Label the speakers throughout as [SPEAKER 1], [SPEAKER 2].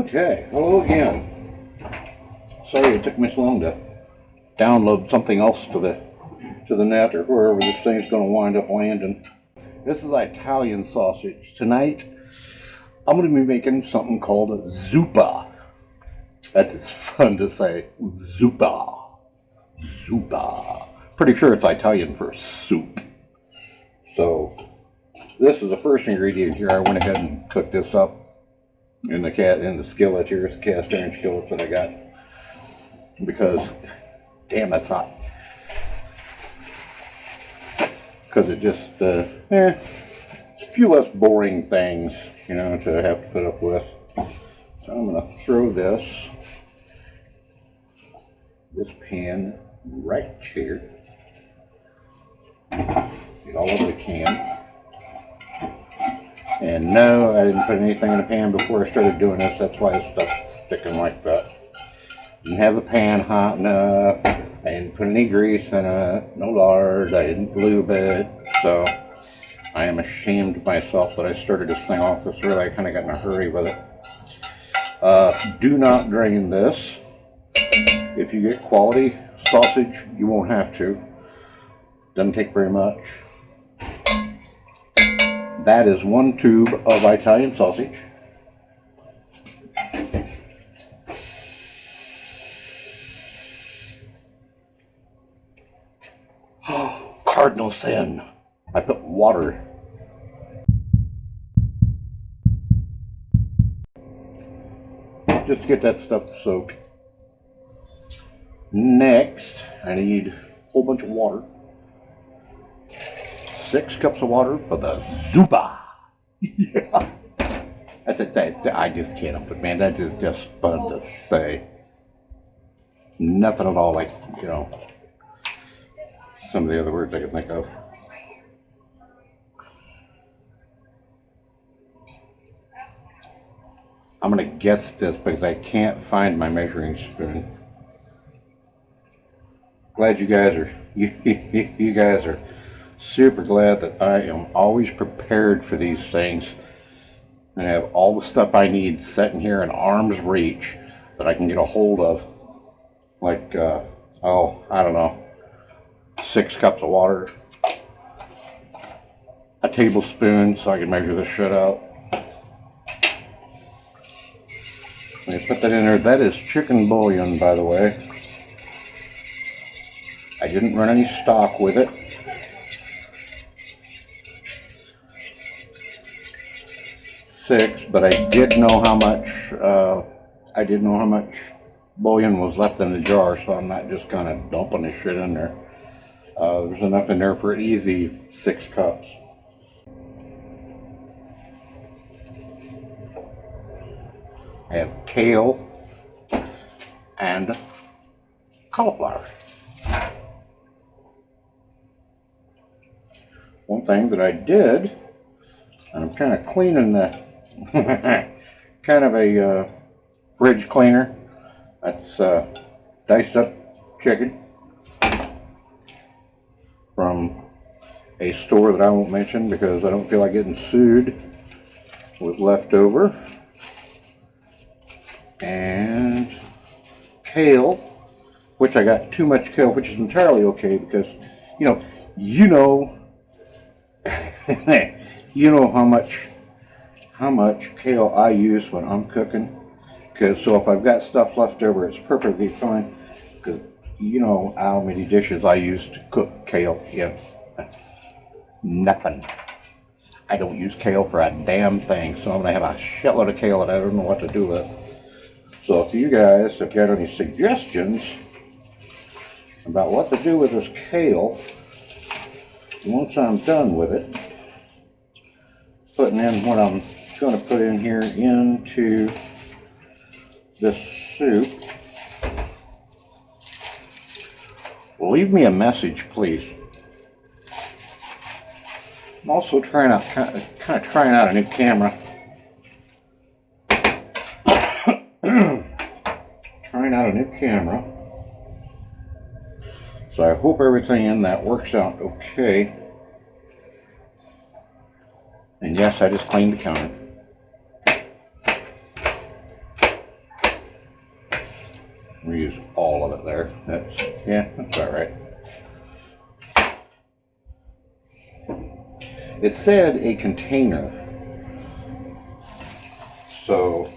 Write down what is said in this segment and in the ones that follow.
[SPEAKER 1] Okay, hello again. Sorry it took me so long to download something else to the net or wherever this thing's going to wind up landing. This is Italian sausage. Tonight, I'm going to be making something called Zuppa. That's just fun to say. Zuppa. Zuppa. Pretty sure it's Italian for soup. So, this is the first ingredient here. I went ahead and cooked this up in the skillet here. It's a cast iron skillet that I got because, damn, that's hot. Because it just, it's a few less boring things, you know, to have to put up with. So I'm going to throw this pan right here. Get all over the can. And no, I didn't put anything in the pan before I started doing this. That's why this stuff's sticking like that. Didn't have the pan hot enough. I didn't put any grease in it. No lard. I didn't lube it. So I am ashamed of myself that I started this thing off this early. I kind of got in a hurry with it. Do not drain this. If you get quality sausage, you won't have to. Doesn't take very much. That is one tube of Italian sausage. Oh, cardinal sin. I put water. Just to get that stuff soaked. Next, I need a whole bunch of water. 6 cups of water for the Zuppa. Yeah. I just can't help it, man. That is just fun to say. Nothing at all like, you know, some of the other words I can think of. I'm going to guess this because I can't find my measuring spoon. Glad you guys are, you guys are super glad that I am always prepared for these things and have all the stuff I need sitting here in arm's reach that I can get a hold of. Like, oh, I don't know, 6 cups of water, a tablespoon so I can measure this shit out. Let me put that in there. That is chicken bouillon, by the way. I didn't run any stock with it. But I did know how much bouillon was left in the jar, so I'm not just kind of dumping this shit in there. There's enough in there for an easy 6 cups. I have kale and cauliflower. One thing that I did, and I'm kind of cleaning the kind of a fridge cleaner. That's diced up chicken from a store that I won't mention because I don't feel like getting sued with leftover. And kale, which I got too much kale, which is entirely okay because, you know how much kale I use when I'm cooking. So if I've got stuff left over, it's perfectly fine. Because you know how many dishes I use to cook kale. Yeah, nothing. I don't use kale for a damn thing. So I'm going to have a shitload of kale that I don't know what to do with. So if you guys have got any suggestions about what to do with this kale, once I'm done with it, putting in what I'm going to put in here into this soup, leave me a message, please. I'm also trying out, kind of trying out a new camera. Trying out a new camera. So I hope everything in that works out okay. And yes, I just cleaned the counter. That's about right. It said a container. So,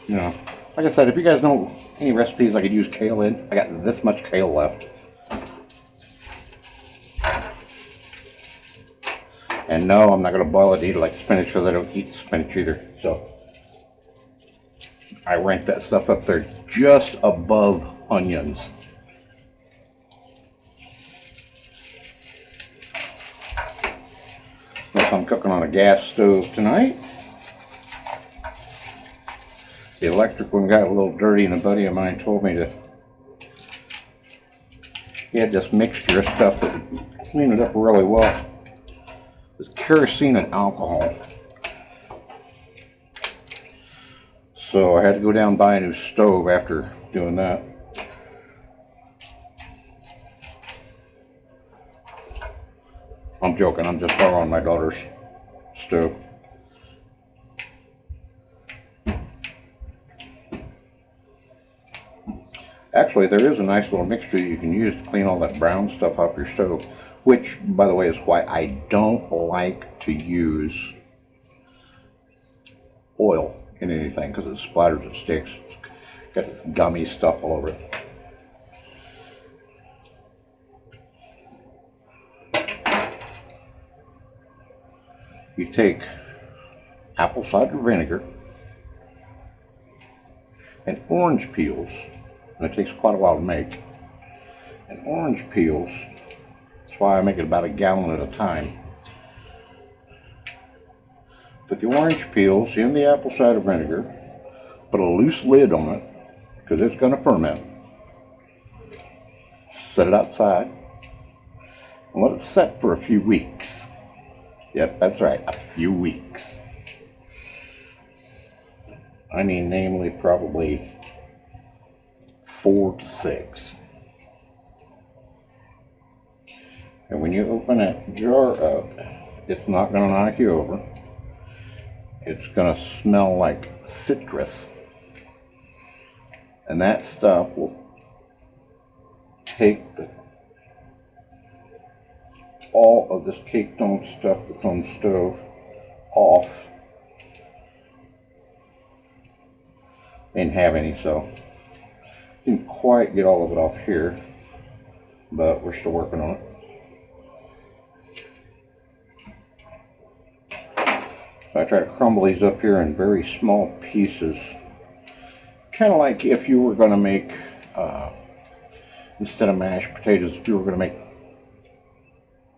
[SPEAKER 1] you know, like I said, if you guys know any recipes I could use kale in, I got this much kale left. And no, I'm not going to boil it to eat it like spinach because I don't eat spinach either. So I rank that stuff up there just above onions. Yes, I'm cooking on a gas stove tonight. The electric one got a little dirty and a buddy of mine told me he had this mixture of stuff that would clean it up really well. It's kerosene and alcohol. So I had to go down and buy a new stove after doing that. I'm joking, I'm just borrowing my daughter's stove. Actually, there is a nice little mixture you can use to clean all that brown stuff off your stove, which, by the way, is why I don't like to use oil in anything, because it splatters and sticks. It's got this gummy stuff all over it. You take apple cider vinegar and orange peels, and it takes quite a while to make, and orange peels, that's why I make it about a gallon at a time. Put the orange peels in the apple cider vinegar, put a loose lid on it, because it's going to ferment. Set it outside, and let it set for a few weeks. Yep, that's right, a few weeks. I mean, namely, probably 4 to 6. And when you open that jar up, it's not going to knock you over. It's going to smell like citrus. And that stuff will take all of this caked on stuff that's on the stove off. Didn't have any, so didn't quite get all of it off here, but we're still working on it. So I try to crumble these up here in very small pieces, kind of like if you were going to make, instead of mashed potatoes, if you were going to make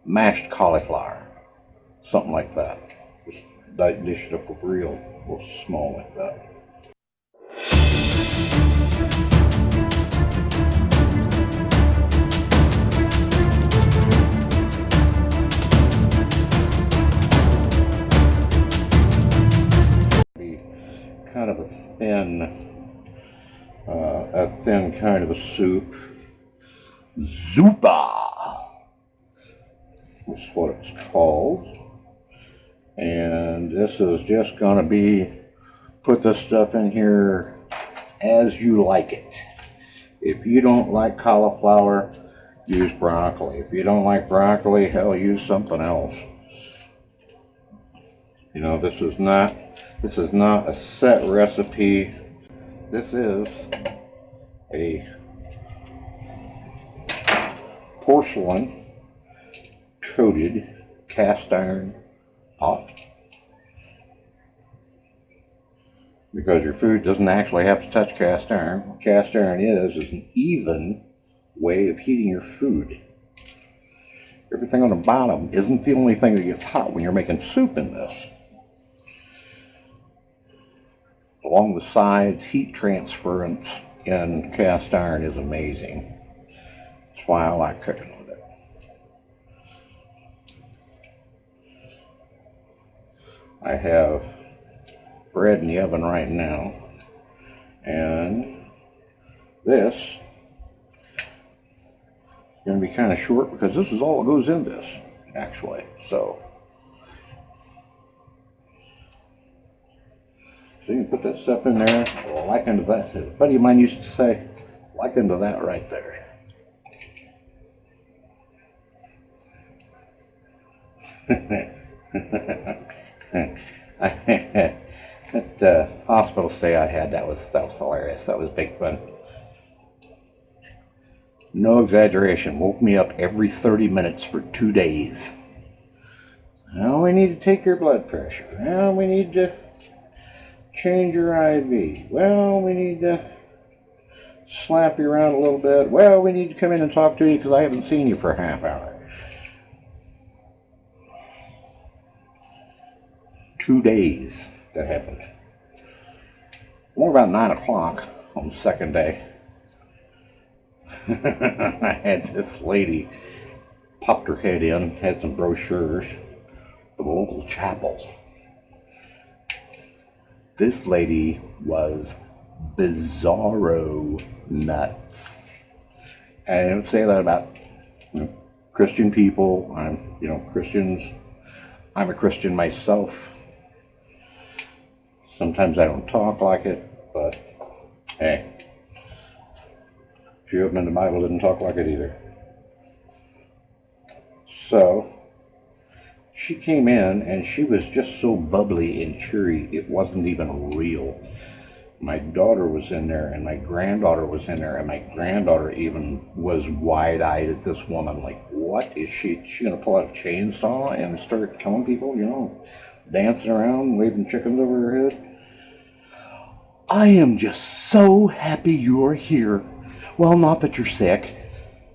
[SPEAKER 1] mashed cauliflower, something like that. Just dish it up real small like that. Kind of a thin kind of a soup. Zuppa is what it's called. And this is just going to be, put this stuff in here as you like it. If you don't like cauliflower, use broccoli. If you don't like broccoli, hell, use something else. You know, this is not a set recipe. This is a porcelain coated cast iron pot, because your food doesn't actually have to touch cast iron. What cast iron is an even way of heating your food. Everything on the bottom isn't the only thing that gets hot when you're making soup in this. Along the sides, heat transference in cast iron is amazing. That's why I like cooking with it. I have bread in the oven right now, and this is going to be kind of short because this is all that goes in this, actually. So you can put that stuff in there. Like unto that. A buddy of mine used to say, like unto that right there. That hospital stay I had, that was hilarious. That was big fun. No exaggeration. Woke me up every 30 minutes for 2 days. Well, we need to take your blood pressure. Well, we need to change your IV. Well, we need to slap you around a little bit. Well, we need to come in and talk to you because I haven't seen you for a half hour. 2 days that happened. More about 9 o'clock on the second day. I had this lady popped her head in, had some brochures of a local chapel. This lady was bizarro nuts. And I don't say that about Christian people. Christians. I'm a Christian myself. Sometimes I don't talk like it, but hey, she opened the Bible, didn't talk like it either. So she came in and she was just so bubbly and cheery, it wasn't even real. My daughter was in there and my granddaughter was in there, and my granddaughter even was wide-eyed at this woman, like, what is she gonna pull out a chainsaw and start killing people, dancing around, waving chickens over her head? I am just so happy you're here. Well, not that you're sick,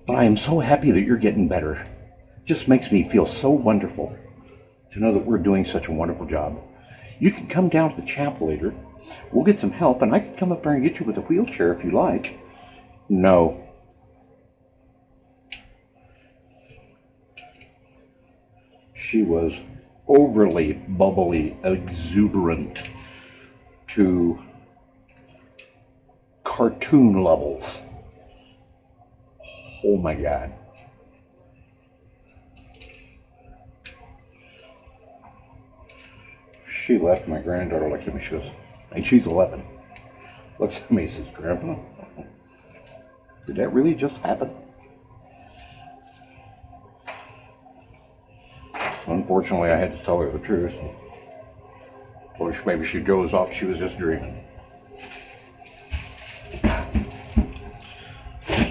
[SPEAKER 1] but I am so happy that you're getting better. It just makes me feel so wonderful to know that we're doing such a wonderful job. You can come down to the chapel later. We'll get some help, and I can come up there and get you with a wheelchair if you like. No. She was overly bubbly, exuberant to cartoon levels. Oh my God. She left. My granddaughter looked at me, she goes, and she's 11. Looks at me and says, Grandpa, did that really just happen? Unfortunately, I had to tell her the truth. Or maybe she goes off, she was just dreaming.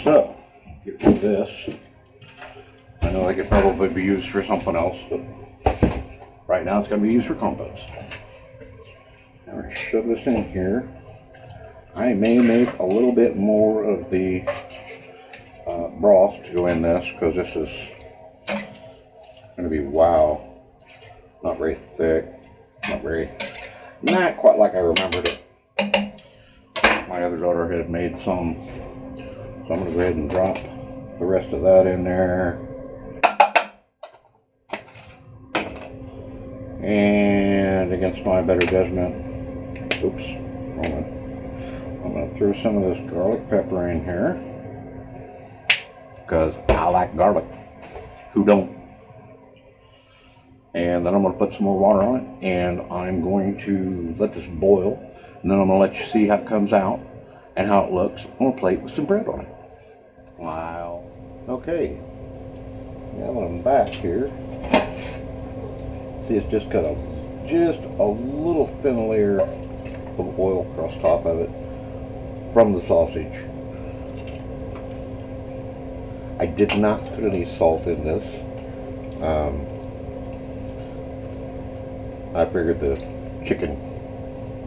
[SPEAKER 1] So, get rid of this. I know it could probably be used for something else, but right now it's going to be used for compost. Now we're going to shove this in here. I may make a little bit more of the broth to go in this, because this is going to be, wow, not very thick, not quite like I remembered it. My other daughter had made some, so I'm going to go ahead and drop the rest of that in there. And against my better judgment, oops, hold on. I'm going to throw some of this garlic pepper in here, because I like garlic. Who don't? And then I'm going to put some more water on it, and I'm going to let this boil, and then I'm going to let you see how it comes out and how it looks on a plate with some bread on it. Wow. Okay. Now that I'm back here, see, it's just got a little thin layer of oil across top of it from the sausage. I did not put any salt in this. I figured the chicken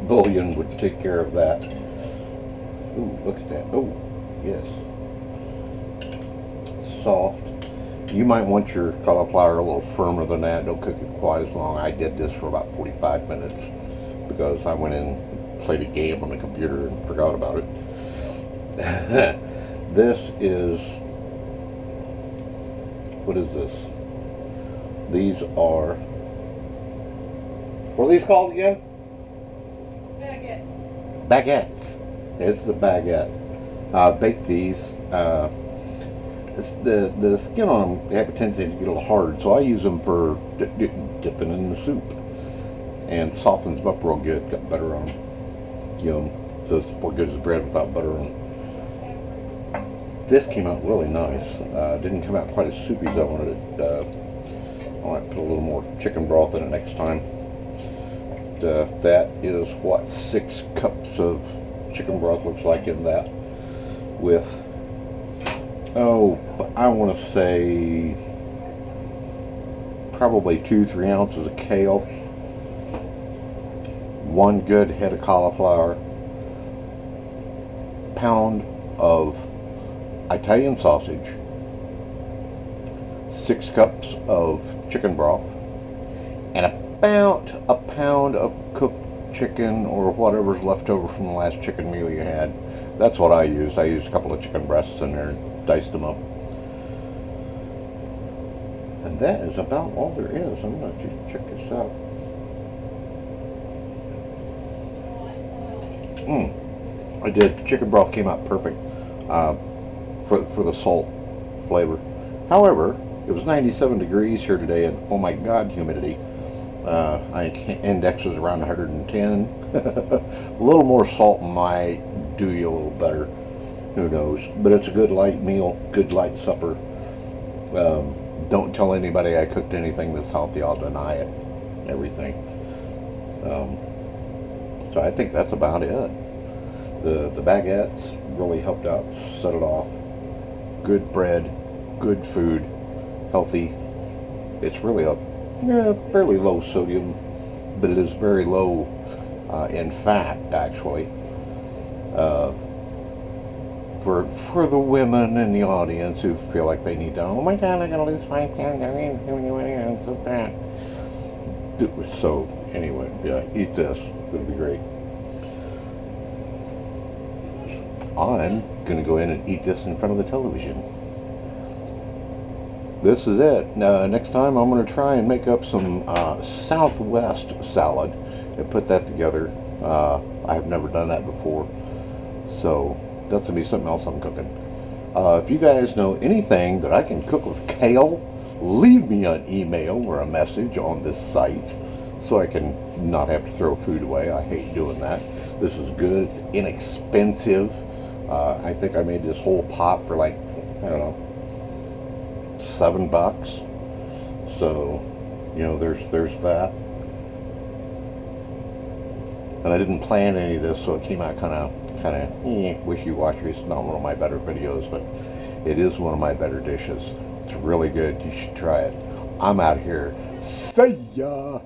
[SPEAKER 1] bouillon would take care of that. Ooh, look at that. Oh, yes. Soft. You might want your cauliflower a little firmer than that. Don't cook it quite as long. I did this for about 45 minutes because I went in and played a game on the computer and forgot about it. This is, what is this? These are, what are these called again?
[SPEAKER 2] Baguette.
[SPEAKER 1] Baguettes. This is a baguette. Bake these. The skin on them, they have a tendency to get a little hard, so I use them for dipping in the soup, and softens them up real good. Got butter on them. Yum. So it's more good as bread without butter on them. This came out really nice. Didn't come out quite as soupy as I wanted it. I might put a little more chicken broth in it next time. That is what 6 cups of chicken broth looks like in that, with, oh, I want to say probably 2-3 ounces of kale, 1 good head of cauliflower, pound of Italian sausage, 6 cups of chicken broth, and about a pound of cooked chicken or whatever's left over from the last chicken meal you had. That's what I used. I used a couple of chicken breasts in there and diced them up. And that is about all there is. I'm going to just check this out. I did. Chicken broth came out perfect for the salt flavor. However, it was 97 degrees here today, and oh my God, humidity. Index was around 110. A little more salt might do you a little better. Who knows? But it's a good light meal, good light supper. Don't tell anybody I cooked anything that's healthy. I'll deny it. Everything. So I think that's about it. The baguettes really helped out, set it off. Good bread, good food, healthy. It's really a fairly low sodium, but it is very low in fat, actually. For the women in the audience who feel like they need to, oh my God, I'm gonna lose 5 pounds. I'm so fat. So anyway, yeah, eat this. It'll be great. I'm gonna go in and eat this in front of the television. This is it. Next time I'm going to try and make up some Southwest salad and put that together. I have never done that before, so that's going to be something else I'm cooking. If you guys know anything that I can cook with kale, leave me an email or a message on this site so I can not have to throw food away. I hate doing that. This is good. It's inexpensive. I think I made this whole pot for like, I don't know, $7. So, you know, there's that. And I didn't plan any of this, so it came out kind of wishy-washy. It's not one of my better videos, but it is one of my better dishes. It's really good. You should try it. I'm out here. See ya.